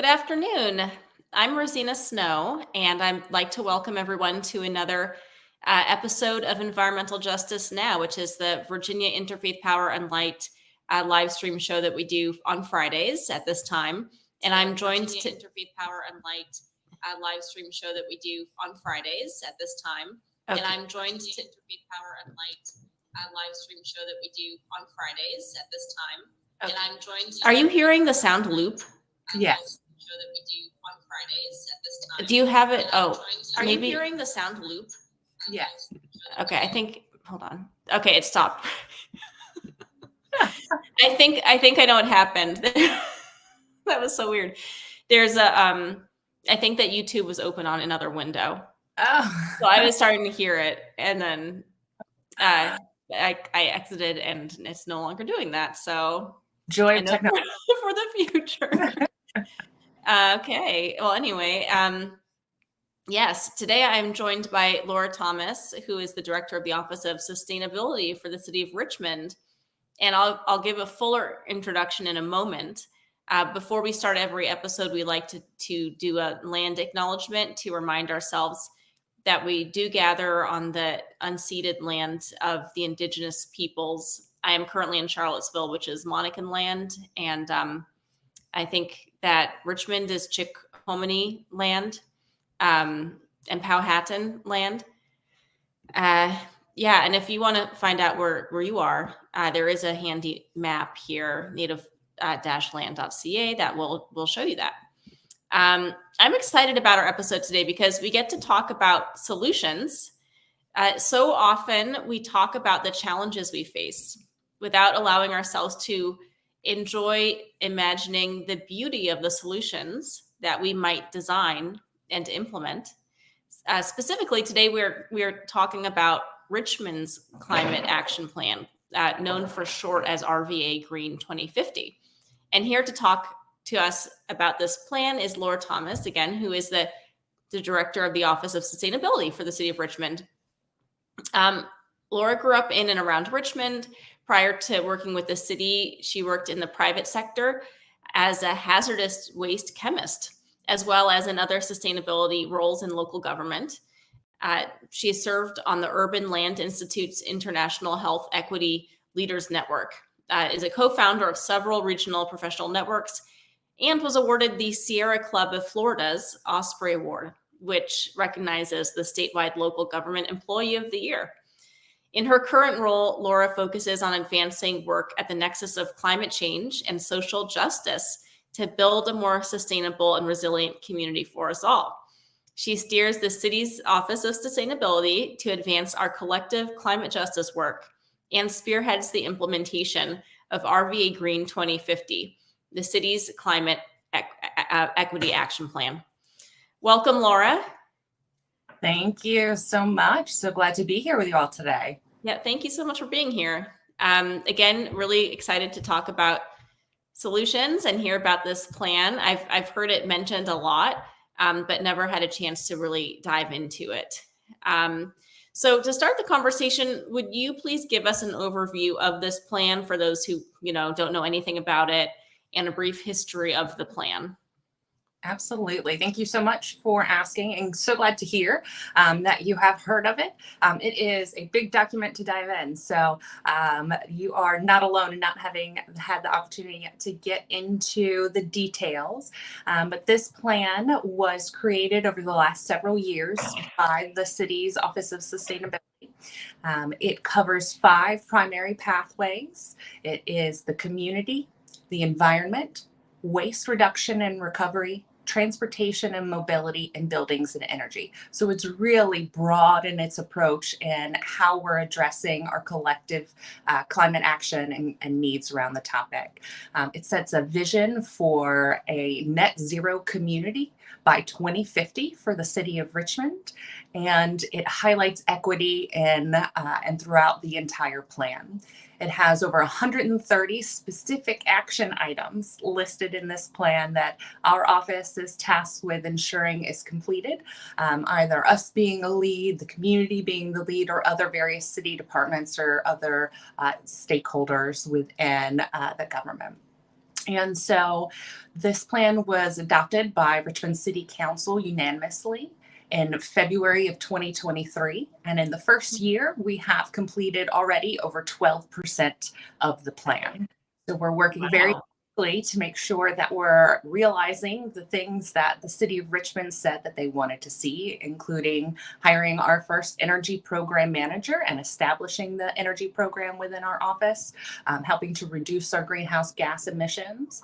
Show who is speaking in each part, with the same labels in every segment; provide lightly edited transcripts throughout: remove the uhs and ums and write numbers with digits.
Speaker 1: Good afternoon. I'm Rosina Snow, and I'd like to welcome everyone to another episode of Environmental Justice Now, which is the Virginia Interfaith Power and Light live stream show that we do on Fridays at this time. And I'm joined to Interfaith Power and Light live stream show that we do on Fridays at this time. Okay. And I'm joined to Interfaith Power and Light live stream show that we do on Fridays at this time. Okay. And I'm joined. Are you hearing the sound loop?
Speaker 2: Yes.
Speaker 1: Show that we do on Fridays at this time. Do you have it? Oh, are you hearing the sound loop?
Speaker 2: Yes.
Speaker 1: Okay, I think. Hold on. Okay, it stopped. I think I know what happened. That was so weird. There's a I think that YouTube was open on another window.
Speaker 2: Oh.
Speaker 1: So I was starting to hear it, and then I exited, and it's no longer doing that. So
Speaker 2: joy of technology
Speaker 1: for the future. Okay. Well, anyway, yes, today I'm joined by Laura Thomas, who is the director of the Office of Sustainability for the City of Richmond. And I'll give a fuller introduction in a moment. Before we start every episode, we like to do a land acknowledgement to remind ourselves that we do gather on the unceded land of the indigenous peoples. I am currently in Charlottesville, which is Monacan land, and I think that Richmond is Chickahominy land, and Powhatan land. Yeah, and if you want to find out where you are, there is a handy map here, native-land.ca, that will show you that. I'm excited about our episode today because we get to talk about solutions. So often we talk about the challenges we face without allowing ourselves to enjoy imagining the beauty of the solutions that we might design and implement. Specifically, today we're talking about Richmond's Climate Action Plan, known for short as RVA Green 2050. And here to talk to us about this plan is Laura Thomas, again, who is the director of the Office of Sustainability for the City of Richmond. Laura grew up in and around Richmond. Prior to working with the city, she worked in the private sector as a hazardous waste chemist, as well as in other sustainability roles in local government. She served on the Urban Land Institute's International Health Equity Leaders Network, is a co-founder of several regional professional networks, and was awarded the Sierra Club of Florida's Osprey Award, which recognizes the statewide local government employee of the year. In her current role, Laura focuses on advancing work at the nexus of climate change and social justice to build a more sustainable and resilient community for us all. She steers the city's Office of Sustainability to advance our collective climate justice work and spearheads the implementation of RVA Green 2050, the city's climate equity action plan. Welcome, Laura.
Speaker 2: Thank you so much. So glad to be here with you all today.
Speaker 1: Yeah, thank you so much for being here. Again, really excited to talk about solutions and hear about this plan. I've heard it mentioned a lot, but never had a chance to really dive into it. So to start the conversation, would you please give us an overview of this plan for those who don't know anything about it, and a brief history of the plan?
Speaker 2: Absolutely. Thank you so much for asking, and so glad to hear that you have heard of it. It is a big document to dive in, so you are not alone in not having had the opportunity yet to get into the details. But this plan was created over the last several years by the city's Office of Sustainability. It covers 5 primary pathways. It is the community, the environment, waste reduction and recovery, transportation and mobility, and buildings and energy. So it's really broad in its approach and how we're addressing our collective climate action and needs around the topic. It sets a vision for a net zero community by 2050 for the city of Richmond, and it highlights equity and throughout the entire plan. It has over 130 specific action items listed in this plan that our office is tasked with ensuring is completed, either us being a lead, the community being the lead, or other various city departments or other stakeholders within the government. And so this plan was adopted by Richmond City Council unanimously in February of 2023. And in the first year, we have completed already over 12% of the plan. So we're working very
Speaker 1: Wow.
Speaker 2: quickly to make sure that we're realizing the things that the City of Richmond said that they wanted to see, including hiring our first energy program manager and establishing the energy program within our office, helping to reduce our greenhouse gas emissions.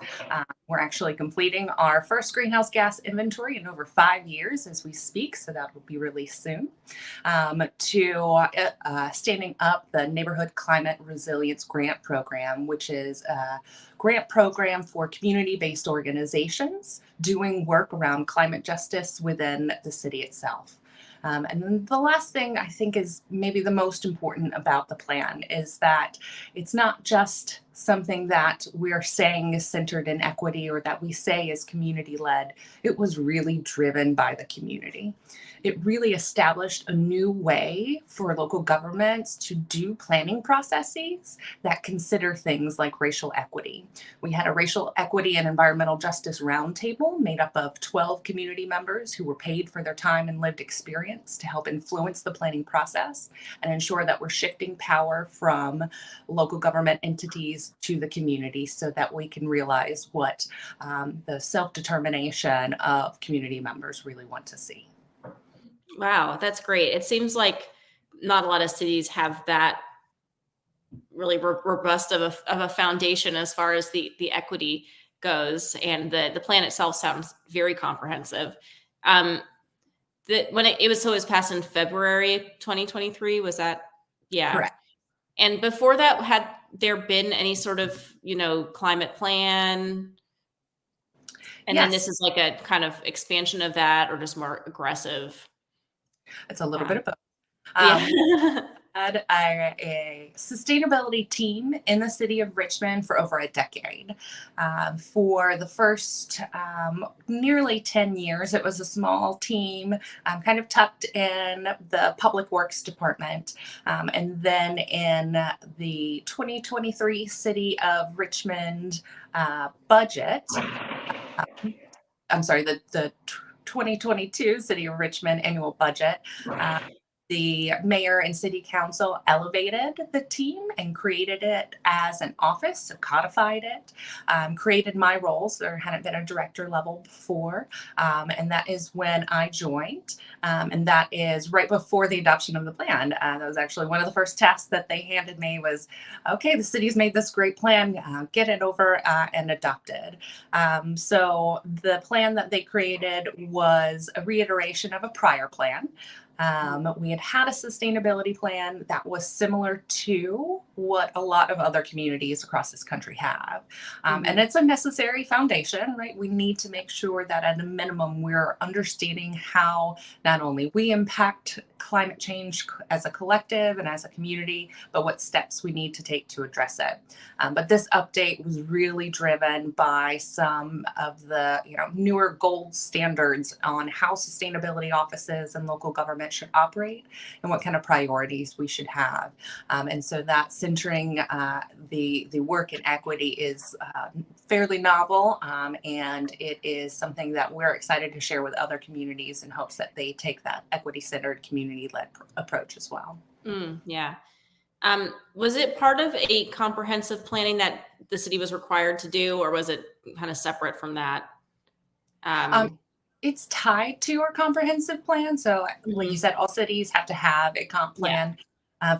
Speaker 2: We're actually completing our first greenhouse gas inventory in over 5 years as we speak, so that will be released soon. To standing up the Neighborhood Climate Resilience Grant Program, which is a grant program for community-based organizations doing work around climate justice within the city itself. And then the last thing I think is maybe the most important about the plan is that it's not just something that we're saying is centered in equity or that we say is community led. It was really driven by the community. It really established a new way for local governments to do planning processes that consider things like racial equity. We had a racial equity and environmental justice roundtable made up of 12 community members who were paid for their time and lived experience to help influence the planning process and ensure that we're shifting power from local government entities to the community so that we can realize what the self-determination of community members really want to see.
Speaker 1: Wow, that's great. It seems like not a lot of cities have that really robust of a foundation as far as the equity goes, and the plan itself sounds very comprehensive. Um, when it was passed in February 2023, was that? Yeah.
Speaker 2: Correct.
Speaker 1: And before that, had there been any sort of, climate plan? And then this
Speaker 2: Yes,
Speaker 1: is like a kind of expansion of that, or just more aggressive?
Speaker 2: it's a little bit
Speaker 1: Um,
Speaker 2: of both.
Speaker 1: yeah.
Speaker 2: We had a sustainability team in the city of Richmond for over a decade. For the first nearly 10 years, it was a small team, kind of tucked in the public works department. And then in the 2023 City of Richmond budget, I'm sorry, the 2022 City of Richmond annual budget, uh, the mayor and city council elevated the team and created it as an office, so codified it, created my roles. There hadn't been a director level before. And that is when I joined. And that is right before the adoption of the plan. That was actually one of the first tasks that they handed me was, okay, the city's made this great plan, get it over and adopted. So the plan that they created was a reiteration of a prior plan. We had a sustainability plan that was similar to what a lot of other communities across this country have. And it's a necessary foundation, right? We need to make sure that at a minimum, we're understanding how not only we impact climate change as a collective and as a community, but what steps we need to take to address it. But this update was really driven by some of the newer gold standards on how sustainability offices and local government should operate and what kind of priorities we should have. And so that centering the work in equity is fairly novel, and it is something that we're excited to share with other communities in hopes that they take that equity-centered, community-led approach as well.
Speaker 1: Yeah. Was it part of a comprehensive planning that the city was required to do, or was it kind of separate from that?
Speaker 2: Um,
Speaker 1: Um,
Speaker 2: it's tied to our comprehensive plan. So, like you
Speaker 1: mhm.
Speaker 2: said, all cities have to have a comp
Speaker 1: Yeah.
Speaker 2: plan.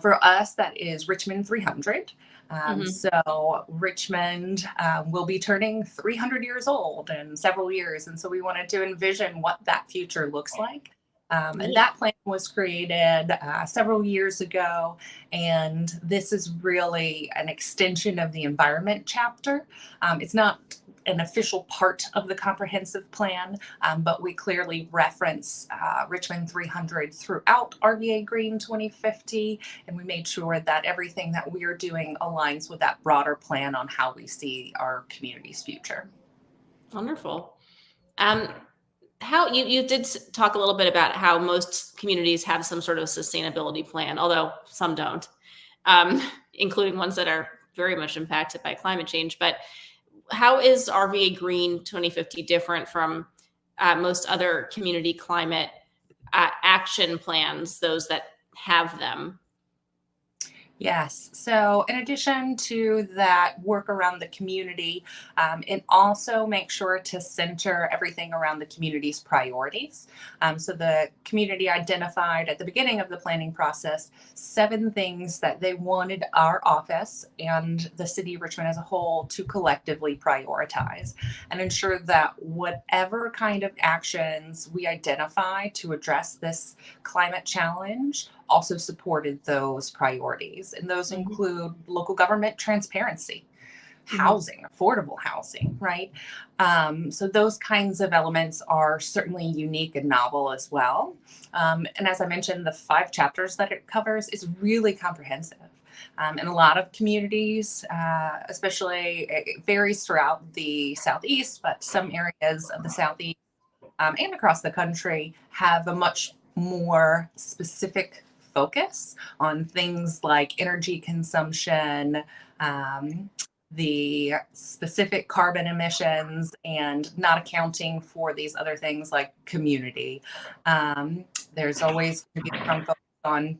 Speaker 2: For us, that is Richmond 300.
Speaker 1: Mhm.
Speaker 2: So Richmond will be turning 300 years old in several years. And so we wanted to envision what that future looks like. And
Speaker 1: Neat.
Speaker 2: that plan was created several years ago. And this is really an extension of the environment chapter. It's not an official part of the comprehensive plan, but we clearly reference Richmond 300 throughout RVA Green 2050, and we made sure that everything that we are doing aligns with that broader plan on how we see our community's future.
Speaker 1: Wonderful. Um, how you did talk a little bit about how most communities have some sort of sustainability plan, although some don't, um, including ones that are very much impacted by climate change. But how is RVA Green 2050 different from most other community climate action plans, those that have them?
Speaker 2: Yes. So, in addition to that work around the community, it also makes sure to center everything around the community's priorities. So, the community identified at the beginning of the planning process 7 things that they wanted our office and the City of Richmond as a whole to collectively prioritize and ensure that whatever kind of actions we identify to address this climate challenge also supported those priorities. And those
Speaker 1: Mhm.
Speaker 2: include local government transparency,
Speaker 1: Mhm.
Speaker 2: housing, affordable housing, right? So those kinds of elements are certainly unique and novel as well. And as I mentioned, the 5 chapters that it covers is really comprehensive. In a lot of communities, especially it varies throughout the Southeast, but some areas of the Southeast and across the country have a much more specific focus on things like energy consumption, um, the specific carbon emissions, and not accounting for these other things like community. There's always going to be a strong focus on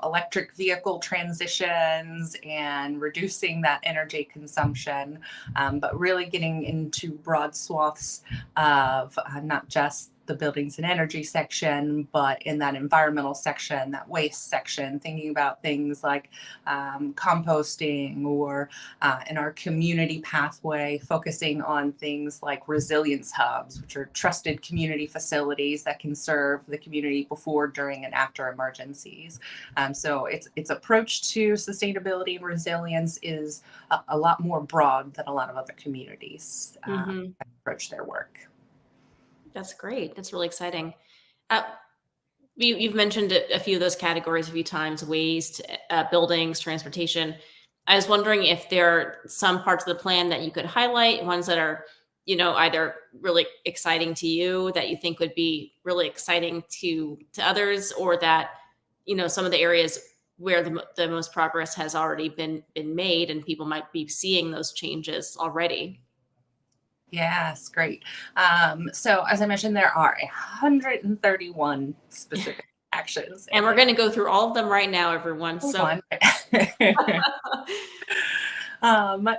Speaker 2: electric vehicle transitions and reducing that energy consumption, but really getting into broad swaths of not just the buildings and energy section, but in that environmental section, that waste section, thinking about things like composting, or in our community pathway, focusing on things like resilience hubs, which are trusted community facilities that can serve the community before, during, and after emergencies. So its approach to sustainability and resilience is a lot more broad than a lot of other communities
Speaker 1: Mhm.
Speaker 2: approach their work.
Speaker 1: That's great. That's really exciting. Uh, you've mentioned a few of those categories a few times: waste, buildings, transportation. I was wondering if there are some parts of the plan that you could highlight, ones that are, either really exciting to you that you think would be really exciting to others, or that, some of the areas where the most progress has already been made and people might be seeing those changes already.
Speaker 2: Yes, great. So as I mentioned, there are 131 specific actions,
Speaker 1: And
Speaker 2: and
Speaker 1: we're
Speaker 2: there's
Speaker 1: going to go through all of them right now, everyone. So,
Speaker 2: one.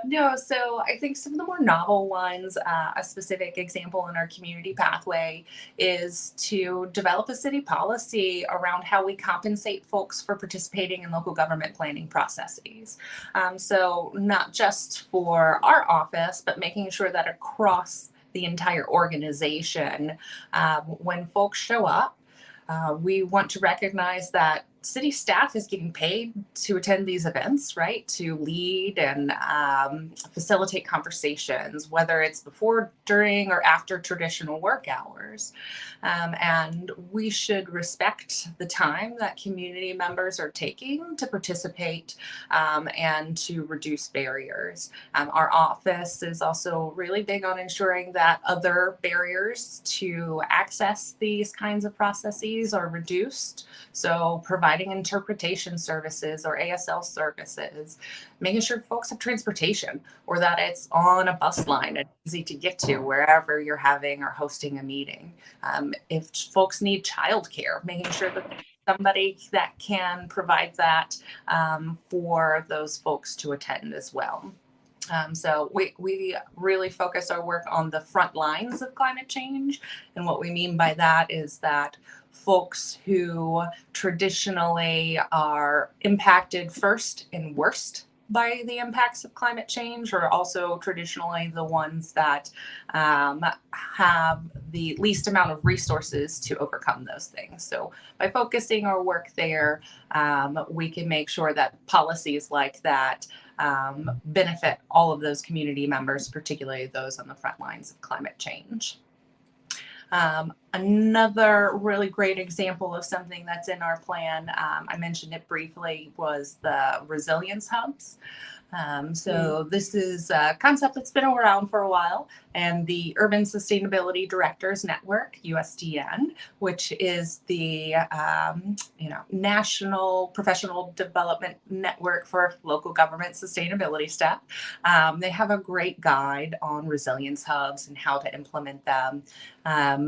Speaker 2: No, so I think some of the more novel ones, a specific example in our community pathway is to develop a city policy around how we compensate folks for participating in local government planning processes. So not just for our office, but making sure that across the entire organization, when folks show up, we want to recognize that city staff is getting paid to attend these events, right? To lead and facilitate conversations, whether it's before, during, or after traditional work hours. And we should respect the time that community members are taking to participate and to reduce barriers. Our office is also really big on ensuring that other barriers to access these kinds of processes are reduced. So providing interpretation services or ASL services, making sure folks have transportation or that it's on a bus line and easy to get to wherever you're having or hosting a meeting. If folks need childcare, making sure that somebody that can provide that for those folks to attend as well. So we really focus our work on the front lines of climate change. And what we mean by that is that folks who traditionally are impacted first and worst by the impacts of climate change are also traditionally the ones that have the least amount of resources to overcome those things. So by focusing our work there, we can make sure that policies like that benefit all of those community members, particularly those on the front lines of climate change. Another really great example of something that's in our plan, I mentioned it briefly, was the resilience hubs.
Speaker 1: Mm.
Speaker 2: So this is a concept that's been around for a while, and the Urban Sustainability Directors Network, USDN, which is the national professional development network for local government sustainability staff. They have a great guide on resilience hubs and how to implement them.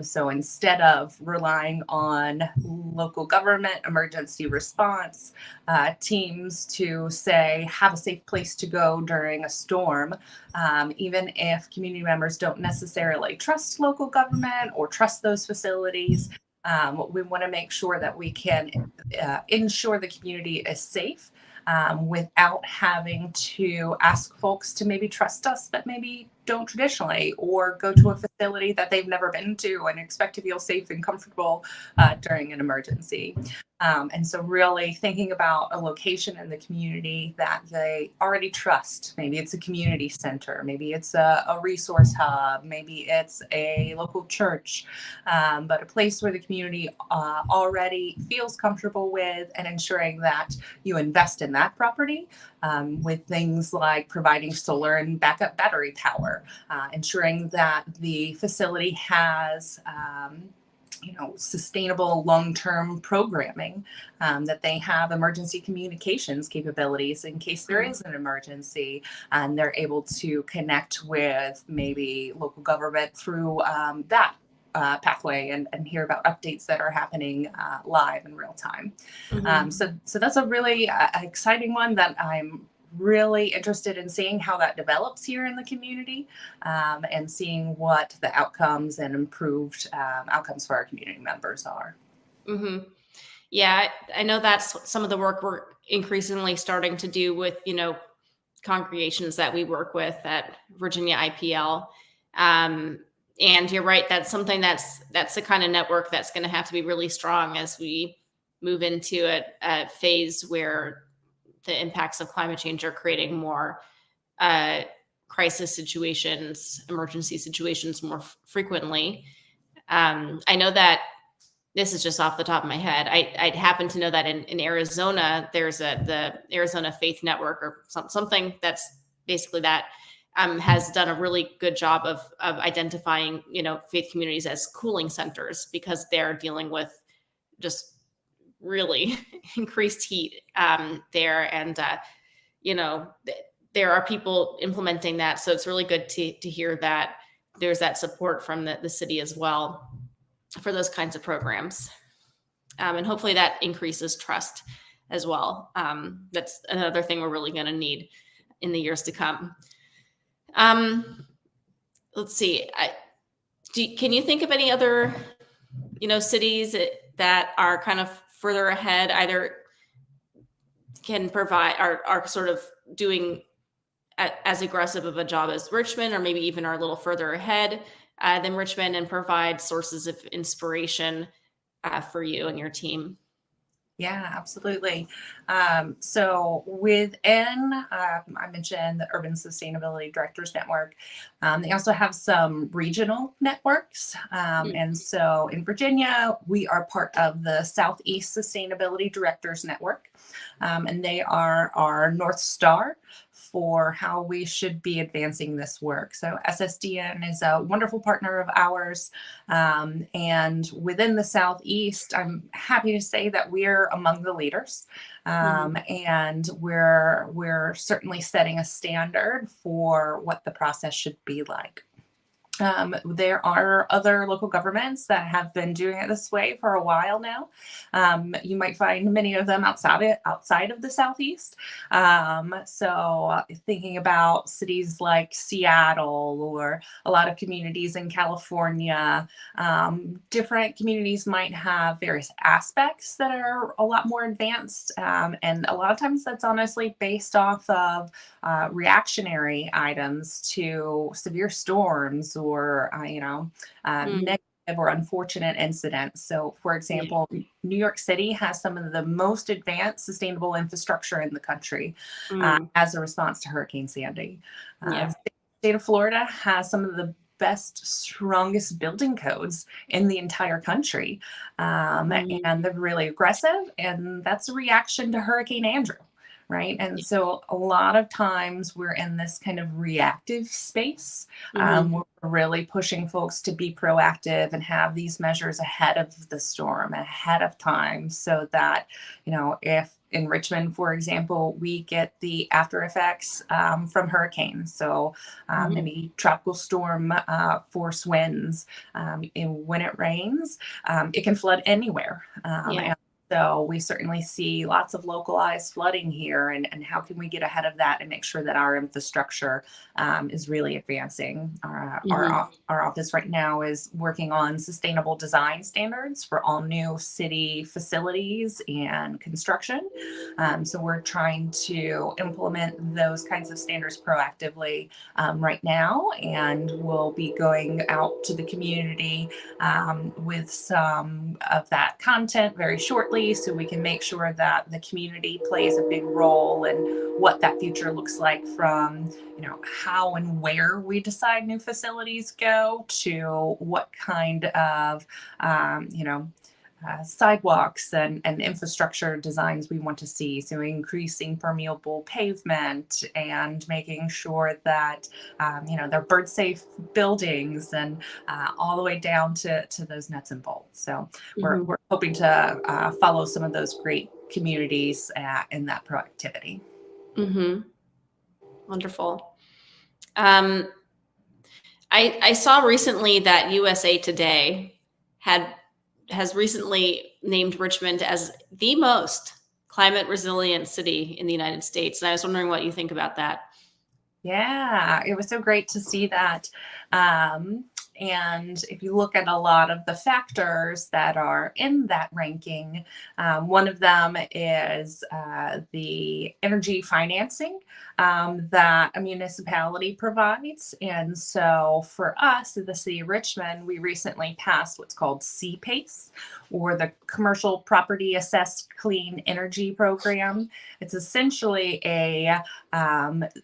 Speaker 2: So instead of relying on local government emergency response teams to say have a safe place to go during a storm, even if community members don't necessarily trust local government or trust those facilities. We want to make sure that we can ensure the community is safe without having to ask folks to maybe trust us that maybe don't traditionally, or go to a facility that they've never been to and expect to feel safe and comfortable during an emergency. And so really thinking about a location in the community that they already trust. Maybe it's a community center, maybe it's a resource hub, maybe it's a local church, but a place where the community already feels comfortable with, and ensuring that you invest in that property with things like providing solar and backup battery power, ensuring that the facility has sustainable long-term programming, that they have emergency communications capabilities in case there is an emergency, and they're able to connect with maybe local government through that pathway, and hear about updates that are happening live in real time.
Speaker 1: Mhm.
Speaker 2: So that's a really exciting one that I'm really interested in seeing how that develops here in the community, and seeing what the outcomes and improved outcomes for our community members are.
Speaker 1: Hmm. Yeah, I know that's some of the work we're increasingly starting to do with, congregations that we work with at Virginia IPL. Um, and you're right, that's something that's the kind of network that's going to have to be really strong as we move into a phase where the impacts of climate change are creating more uh, crisis situations, emergency situations more frequently. I know that this is just off the top of my head. I happen to know that in Arizona, there's the Arizona Faith Network, or something that's basically that, has done a really good job of identifying, faith communities as cooling centers, because they're dealing with just really increased heat there, and there are people implementing that. So it's really good to hear that there's that support from the city as well for those kinds of programs. And hopefully that increases trust as well. That's another thing we're really going to need in the years to come. Let's see. Can you think of any other, cities that are kind of further ahead, either can provide, are sort of doing as aggressive of a job as Richmond, or maybe even are a little further ahead than Richmond, and provide sources of inspiration for you and your team?
Speaker 2: Yeah, absolutely. So within, I mentioned the Urban Sustainability Directors Network. They also have some regional networks. And so in Virginia, we are part of the Southeast Sustainability Directors Network. And they are our North Star for how we should be advancing this work. So SSDN is a wonderful partner of ours. And within the Southeast, I'm happy to say that we're among the leaders.
Speaker 1: Mhm.
Speaker 2: And we're certainly setting a standard for what the process should be like. There are other local governments that have been doing it this way for a while now. You might find many of them outside of the Southeast. So thinking about cities like Seattle, or a lot of communities in California, different communities might have various aspects that are a lot more advanced. And a lot of times that's honestly based off of reactionary items to severe storms, or
Speaker 1: Mm.
Speaker 2: negative or unfortunate incidents. So, for
Speaker 1: Yeah.
Speaker 2: example, New York City has some of the most advanced sustainable infrastructure in the country
Speaker 1: Mm.
Speaker 2: as a response to Hurricane Sandy.
Speaker 1: Yeah.
Speaker 2: The state of Florida has some of the best, strongest building codes in the entire country.
Speaker 1: Mhm.
Speaker 2: And they're really aggressive, and that's a reaction to Hurricane Andrew. Right. And so a lot of times we're in this kind of reactive space.
Speaker 1: Mhm.
Speaker 2: We're really pushing folks to be proactive and have these measures ahead of the storm, ahead of time, so that, if in Richmond, for example, we get the after effects from hurricanes. So
Speaker 1: Mhm.
Speaker 2: maybe tropical storm force winds. And when it rains, it can flood anywhere.
Speaker 1: Yeah.
Speaker 2: So we certainly see lots of localized flooding here, and how can we get ahead of that and make sure that our infrastructure is really advancing.
Speaker 1: Mhm.
Speaker 2: Our office right now is working on sustainable design standards for all new city facilities and construction. So we're trying to implement those kinds of standards proactively right now, and we'll be going out to the community with some of that content very shortly, so we can make sure that the community plays a big role in what that future looks like, from how and where we decide new facilities go, to what kind of sidewalks and infrastructure designs we want to see. So increasing permeable pavement and making sure that they're bird safe buildings, and all the way down to those nuts and bolts. So
Speaker 1: Mhm.
Speaker 2: we're hoping to follow some of those great communities in that proactivity.
Speaker 1: Mhm. Wonderful. Um, I saw recently that USA Today had has recently named Richmond as the most climate resilient city in the United States, and I was wondering what you think about that.
Speaker 2: Yeah, it was so great to see that. Um, and if you look at a lot of the factors that are in that ranking, one of them is the energy financing that a municipality provides. And so for us in the city of Richmond, we recently passed what's called CPACE, or the Commercial Property Assessed Clean Energy Program. It's essentially a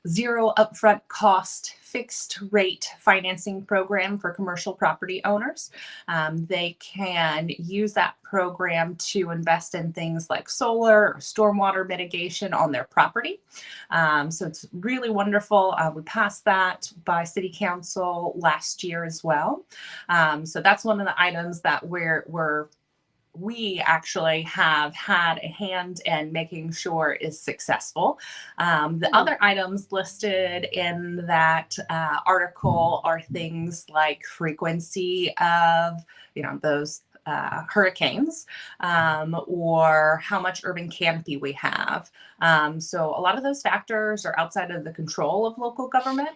Speaker 2: zero upfront cost, fixed rate financing program for commercial property owners. They can use that program to invest in things like solar or stormwater mitigation on their property. So it's really wonderful. We passed that by City Council last year as well. So that's one of the items that we actually have had a hand in making sure is successful. The
Speaker 1: Hmm.
Speaker 2: other items listed in that article are things like frequency of, those hurricanes, or how much urban canopy we have. So a lot of those factors are outside of the control of local government.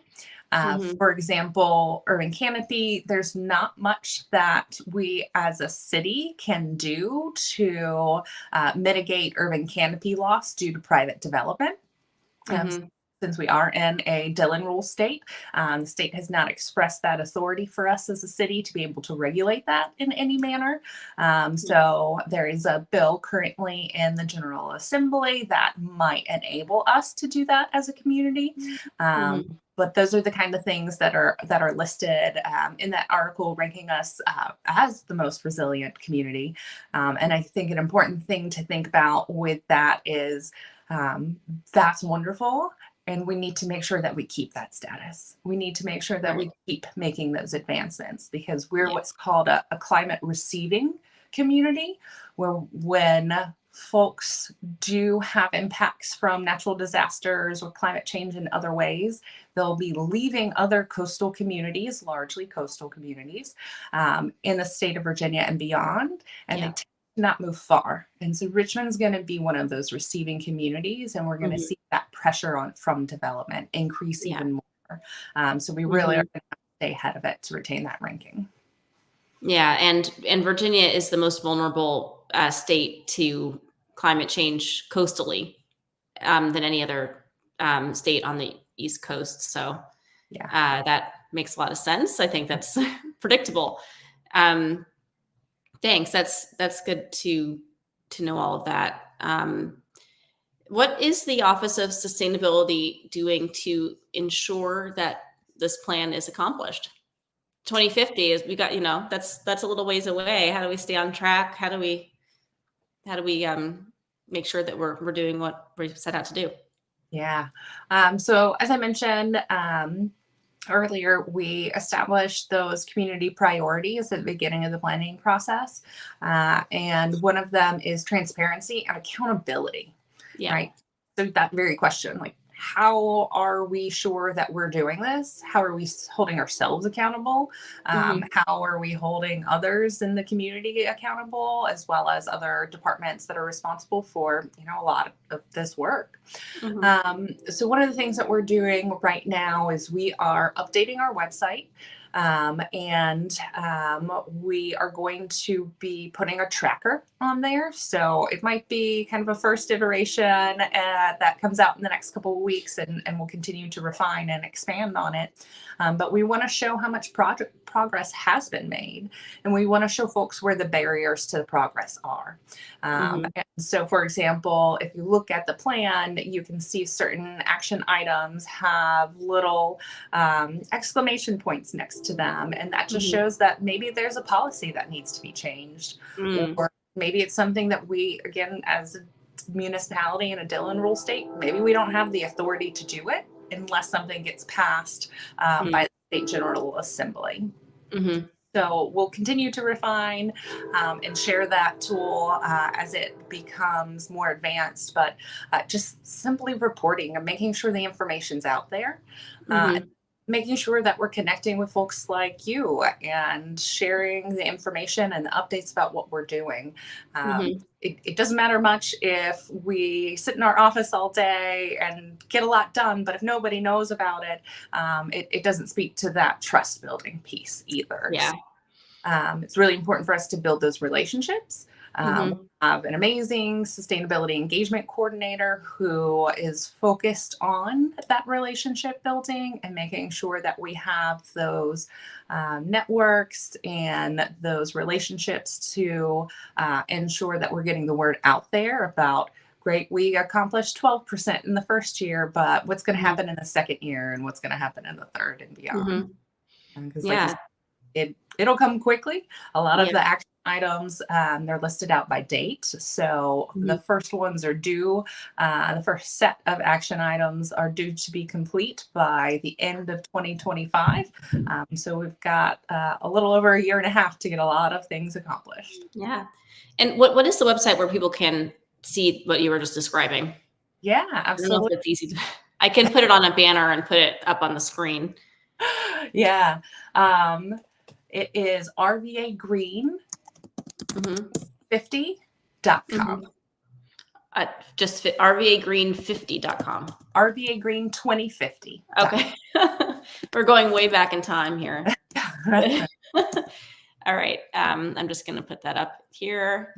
Speaker 1: Hmm.
Speaker 2: For example, urban canopy, there's not much that we as a city can do to mitigate urban canopy loss due to private development. Um,
Speaker 1: Hmm.
Speaker 2: since we are in a Dillon rule state, the state has not expressed that authority for us as a city to be able to regulate that in any manner. So there is a bill currently in the General Assembly that might enable us to do that as a community.
Speaker 1: Hmm.
Speaker 2: But those are the kind of things that are listed in that article, ranking us as the most resilient community. And I think an important thing to think about with that is, um, that's wonderful. And we need to make sure that we keep that status. We need to make sure that
Speaker 1: Right.
Speaker 2: we keep making those advancements, because we're
Speaker 1: Yeah.
Speaker 2: what's called a climate receiving community, where when folks do have impacts from natural disasters or climate change in other ways, they'll be leaving other coastal communities, largely coastal communities, in the state of Virginia and beyond, and they
Speaker 1: Yeah.
Speaker 2: tend to not move far. And so Richmond's going to be one of those receiving communities, and we're going to
Speaker 1: Hmm.
Speaker 2: see that pressure on from development increase
Speaker 1: Yeah.
Speaker 2: even more. So we really are
Speaker 1: Hmm.
Speaker 2: going to stay ahead of it to retain that ranking.
Speaker 1: Yeah, and Virginia is the most vulnerable state to climate change coastally, than any other state on the East Coast. So
Speaker 2: Yeah.
Speaker 1: that makes a lot of sense. I think that's predictable. Um, Thanks. That's good to know all of that. What is the Office of Sustainability doing to ensure that this plan is accomplished? 2050 is, we got, that's a little ways away. How do we stay on track? How do we make sure that we're doing what we set out to do?
Speaker 2: Yeah. So as I mentioned earlier, we established those community priorities at the beginning of the planning process. And one of them is transparency and accountability,
Speaker 1: Yeah.
Speaker 2: right? So that very question, like, how are we sure that we're doing this? How are we holding ourselves accountable?
Speaker 1: Hmm.
Speaker 2: How are we holding others in the community accountable, as well as other departments that are responsible for, a lot of this work?
Speaker 1: Hmm.
Speaker 2: So one of the things that we're doing right now is we are updating our website. And we are going to be putting a tracker on there. So it might be kind of a first iteration that comes out in the next couple of weeks, and we'll continue to refine and expand on it. But we want to show how much progress has been made, and we want to show folks where the barriers to the progress are.
Speaker 1: Hmm.
Speaker 2: And so, for example, if you look at the plan, you can see certain action items have little exclamation points next to them. And that just
Speaker 1: Hmm.
Speaker 2: shows that maybe there's a policy that needs to be changed.
Speaker 1: Mm.
Speaker 2: Or maybe it's something that we, again, as a municipality in a Dillon rule state, maybe we don't have the authority to do it unless something gets passed by the State General Assembly.
Speaker 1: Hmm.
Speaker 2: So we'll continue to refine and share that tool as it becomes more advanced, but just simply reporting and making sure the information's out there.
Speaker 1: Hmm.
Speaker 2: Making sure that we're connecting with folks like you and sharing the information and the updates about what we're doing.
Speaker 1: Hmm.
Speaker 2: It doesn't matter much if we sit in our office all day and get a lot done, but if nobody knows about it, it doesn't speak to that trust building piece either.
Speaker 1: Yeah.
Speaker 2: It's really important for us to build those relationships. We
Speaker 1: Hmm.
Speaker 2: have an amazing sustainability engagement coordinator who is focused on that relationship building and making sure that we have those networks and those relationships to ensure that we're getting the word out there about, great, we accomplished 12% in the first year, but what's going to happen in the second year and what's going to happen in the third and beyond.
Speaker 1: Hmm.
Speaker 2: Because like you
Speaker 1: Yeah.
Speaker 2: said, it'll come quickly. A lot of
Speaker 1: Yeah.
Speaker 2: the action items, they're listed out by date. So the
Speaker 1: Hmm.
Speaker 2: first ones are due. The first set of action items are due to be complete by the end of 2025. So we've got a little over a year and a half to get a lot of things accomplished.
Speaker 1: Yeah. And what is the website where people can see what you were just describing?
Speaker 2: Yeah,
Speaker 1: I don't know
Speaker 2: absolutely.
Speaker 1: if it's easy to, I can put it on a banner and put it up on the screen.
Speaker 2: Yeah. It is
Speaker 1: Hmm.
Speaker 2: rvagreen50.com.
Speaker 1: Hmm. Just rvagreen50.com.
Speaker 2: rvagreen2050.
Speaker 1: Okay. We're going way back in time here. All right. I'm just going to put that up here.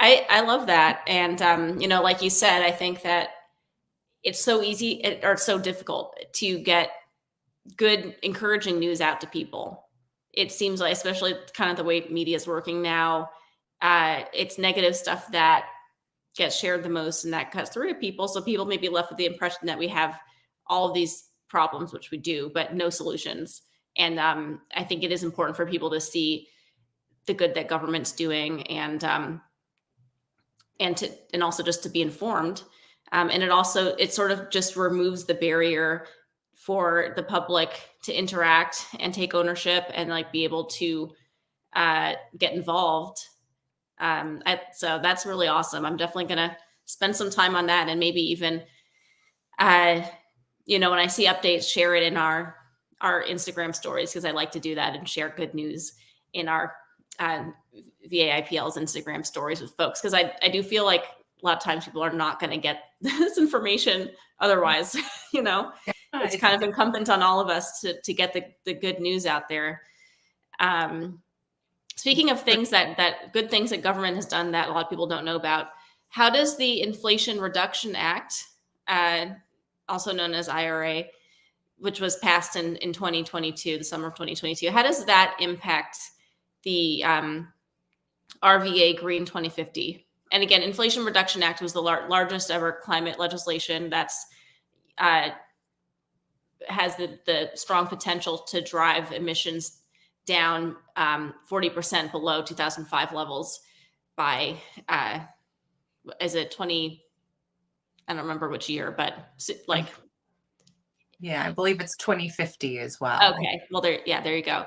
Speaker 1: I love that. And, like you said, I think that it's so easy or it's so difficult to get good, encouraging news out to people. It seems like, especially kind of the way media is working now, it's negative stuff that gets shared the most and that cuts through to people. So people may be left with the impression that we have all of these problems, which we do, but no solutions. And I think it is important for people to see the good that government's doing, and also just to be informed. And it sort of just removes the barrier for the public to interact and take ownership and like be able to get involved. So that's really awesome. I'm definitely going to spend some time on that, and maybe even, uh, when I see updates, share it in our Instagram stories, because I like to do that and share good news in our uh, VAIPL's Instagram stories with folks, because I do feel like a lot of times people are not going to get this information otherwise. It's
Speaker 2: It's
Speaker 1: kind of incumbent on all of us to get the good news out there. Um, Speaking of things that good things that government has done that a lot of people don't know about, how does the Inflation Reduction Act, uh, also known as IRA, which was passed in 2022, the summer of 2022, how does that impact the RVA Green 2050? And again, Inflation Reduction Act was the largest ever climate legislation that's uh, has the strong potential to drive emissions down 40% below 2005 levels by, is it 20? I don't remember which year, but like,
Speaker 2: yeah, I believe it's 2050 as well.
Speaker 1: okay, well, there you go.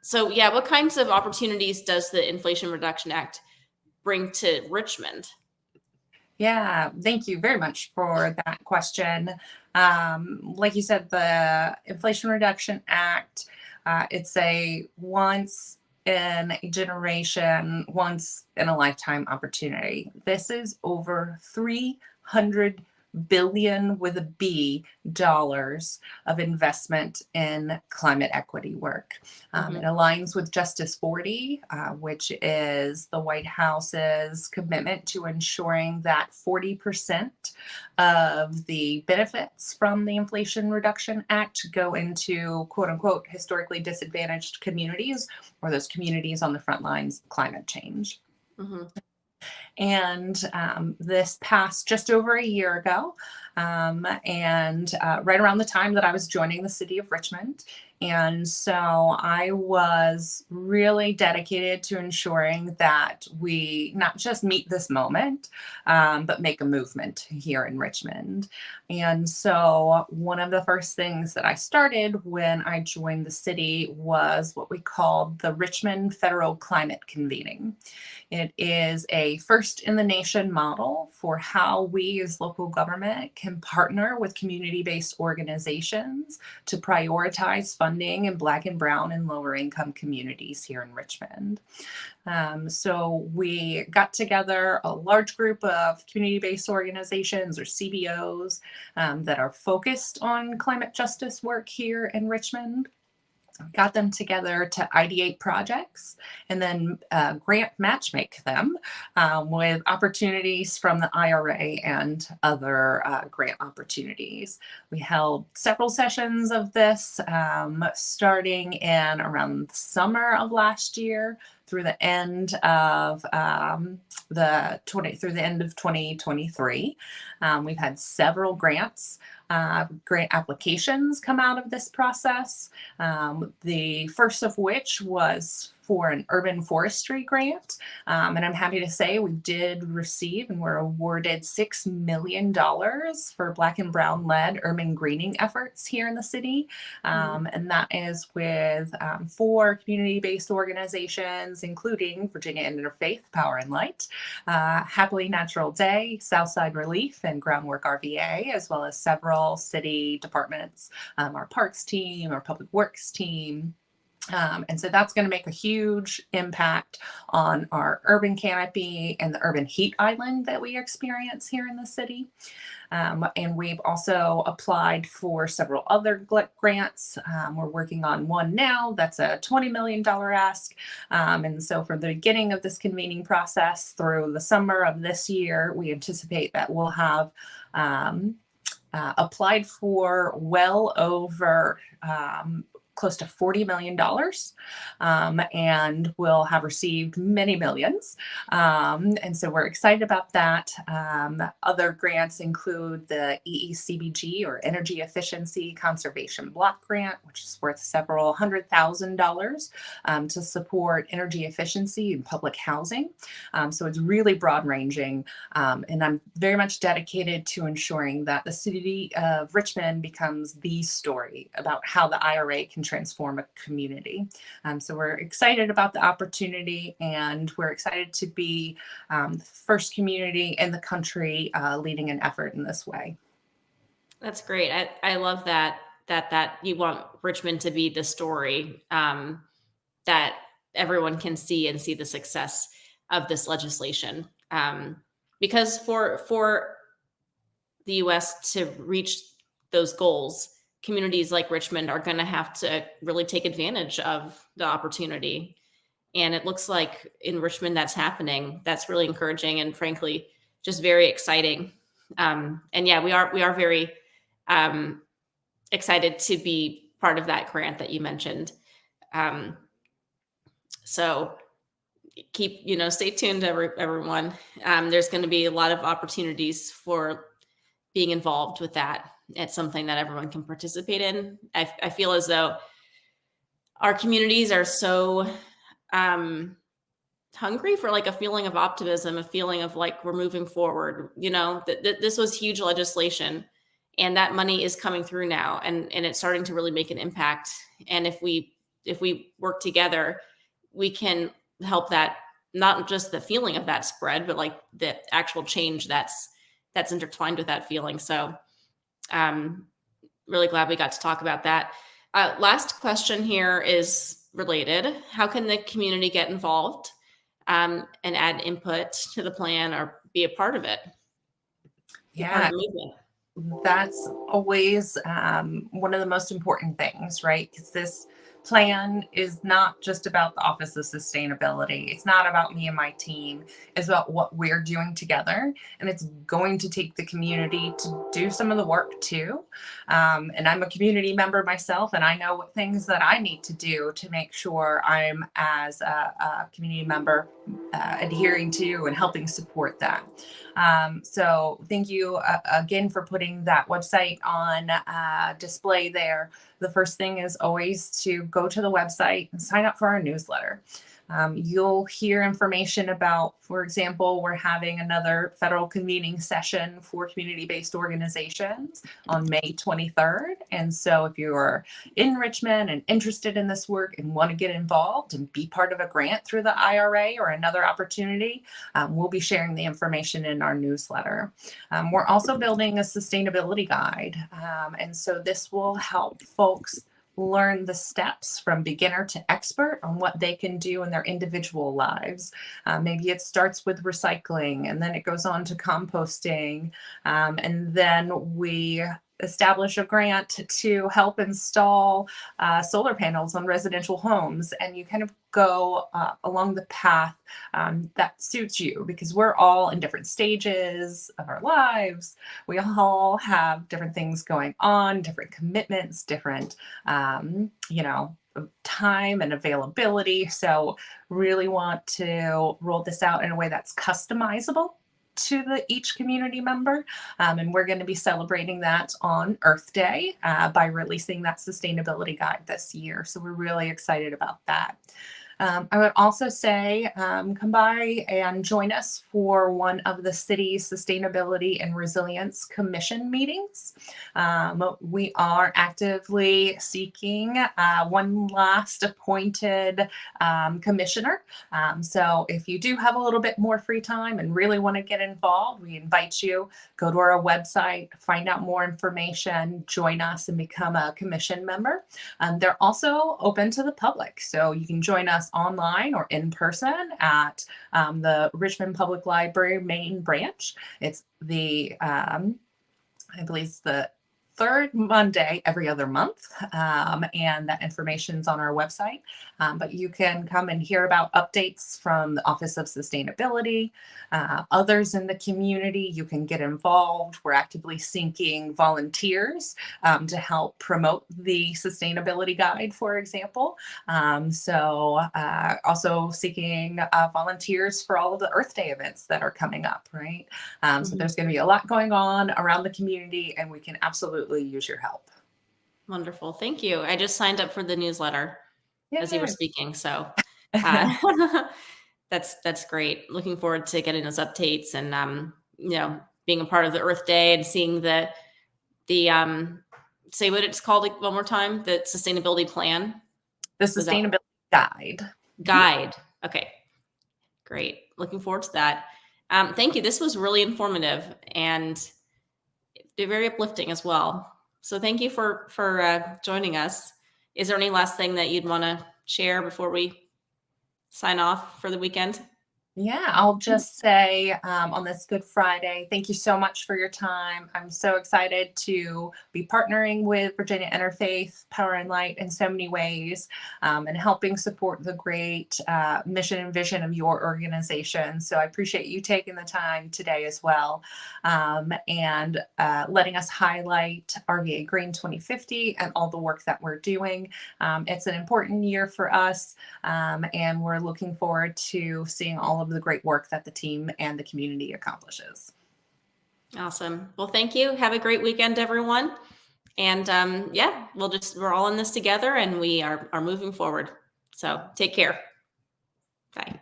Speaker 1: So yeah, what kinds of opportunities does the Inflation Reduction Act bring to Richmond?
Speaker 2: Yeah, thank you very much for that question. Like you said, the Inflation Reduction Act, it's a once in a generation, once in a lifetime opportunity. This is over 300 billion with a B dollars of investment in climate equity work. It aligns with Justice 40, which is the White House's commitment to ensuring that 40% of the benefits from the Inflation Reduction Act go into quote unquote historically disadvantaged communities, or those communities on the front lines of climate change.
Speaker 1: Mm-hmm.
Speaker 2: And this passed just over a year ago, and right around the time that I was joining the City of Richmond. And so I was really dedicated to ensuring that we not just meet this moment, but make a movement here in Richmond. And so one of the first things that I started when I joined the city was what we called the Richmond Federal Climate Convening. It is a first in the nation model for how we as local government can partner with community-based organizations to prioritize funding in Black and Brown and lower income communities here in Richmond. So we got together a large group of community-based organizations, or CBOs, that are focused on climate justice work here in Richmond. Got them together to ideate projects and then grant matchmake them with opportunities from the IRA and other grant opportunities. We held several sessions of this starting in around the summer of last year through the end of through the end of 2023. We've had several grant applications come out of this process. The first of which was for an urban forestry grant. And I'm happy to say we did receive and were awarded $6 million for Black and Brown led urban greening efforts here in the city. And that is with 4 community-based organizations, including Virginia Interfaith Power and Light, Happily Natural Day, Southside Relief, and Groundwork RVA, as well as several city departments, our parks team, our public works team. And so that's going to make a huge impact on our urban canopy and the urban heat island that we experience here in the city. And we've also applied for several other grants. We're working on one now that's a $20 million ask. And so from the beginning of this convening process through the summer of this year, we anticipate that we'll have applied for well over close to $40 million, and will have received many millions. And so we're excited about that. Other grants include the EECBG, or Energy Efficiency Conservation Block Grant, which is worth several $100,000 to support energy efficiency in public housing. So it's really broad ranging. And I'm very much dedicated to ensuring that the City of Richmond becomes the story about how the IRA can transform a community. So we're excited about the opportunity, and we're excited to be the first community in the country leading an effort in this way.
Speaker 1: That's great. I love that you want Richmond to be the story, that everyone can see and see the success of this legislation. Because for the U.S. to reach those goals, communities like Richmond are going to have to really take advantage of the opportunity. And it looks like in Richmond that's happening. That's really encouraging and frankly, just very exciting. And yeah, we are very excited to be part of that grant that you mentioned. So stay tuned, everyone. There's going to be a lot of opportunities for being involved with that. It's something that everyone can participate in. I feel as though our communities are so hungry for like a feeling of optimism, a feeling of like we're moving forward. This was huge legislation, and that money is coming through now, and it's starting to really make an impact. And if we work together, we can help that, not just the feeling of that spread, but like the actual change that's intertwined with that feeling. So really glad we got to talk about that. Last question here is related. How can the community get involved and add input to the plan or be a part of it? Be part of
Speaker 2: Yeah,
Speaker 1: the movement.
Speaker 2: that's always one of the most important things, right? Because this plan is not just about the Office of Sustainability. It's not about me and my team. It's about what we're doing together. And it's going to take the community to do some of the work too. And I'm a community member myself, and I know what things that I need to do to make sure I'm, as a community member, adhering to and helping support that. So thank you again for putting that website on display there. The first thing is always to go to the website and sign up for our newsletter. You'll hear information about, for example, we're having another federal convening session for community-based organizations on May 23rd. And so if you're in Richmond and interested in this work and want to get involved and be part of a grant through the IRA or another opportunity, we'll be sharing the information in our newsletter. We're also building a sustainability guide. And so this will help folks learn the steps from beginner to expert on what they can do in their individual lives. Maybe it starts with recycling, and then it goes on to composting. And then we establish a grant to help install solar panels on residential homes. And you kind of go along the path that suits you, because we're all in different stages of our lives. We all have different things going on, different commitments, different, time and availability. So really want to roll this out in a way that's customizable to each community member. And we're going to be celebrating that on Earth Day by releasing that sustainability guide this year. So we're really excited about that. I would also say come by and join us for one of the city's Sustainability and Resilience Commission meetings. We are actively seeking one last appointed commissioner. So if you do have a little bit more free time and really want to get involved, we invite you, go to our website, find out more information, join us and become a commission member. They're also open to the public, so you can join us online or in person at the Richmond Public Library main branch. It's I believe it's the third Monday every other month, and that information's on our website. But you can come and hear about updates from the Office of Sustainability, others in the community. You can get involved. We're actively seeking volunteers to help promote the sustainability guide, for example. Also seeking volunteers for all of the Earth Day events that are coming up, right? So there's going to be a lot going on around the community, and we can absolutely use your help.
Speaker 1: Wonderful. Thank you. I just signed up for the newsletter as you were
Speaker 2: Yay.
Speaker 1: speaking. So that's great. Looking forward to getting those updates and being a part of the Earth Day and seeing the say what it's called one more time, the sustainability plan.
Speaker 2: The sustainability guide.
Speaker 1: Okay, great. Looking forward to that. Thank you. This was really informative and very uplifting as well. So thank you for joining us. Is there any last thing that you'd want to share before we sign off for the weekend?
Speaker 2: Yeah, I'll just say on this Good Friday, thank you so much for your time. I'm so excited to be partnering with Virginia Interfaith Power and Light in so many ways, and helping support the great mission and vision of your organization. So I appreciate you taking the time today as well, and letting us highlight RVA Green 2050 and all the work that we're doing. It's an important year for us, and we're looking forward to seeing all of the great work that the team and the community accomplishes.
Speaker 1: Awesome. Well, thank you. Have a great weekend, everyone. And yeah, we're all in this together, and we are moving forward. So take care. Bye.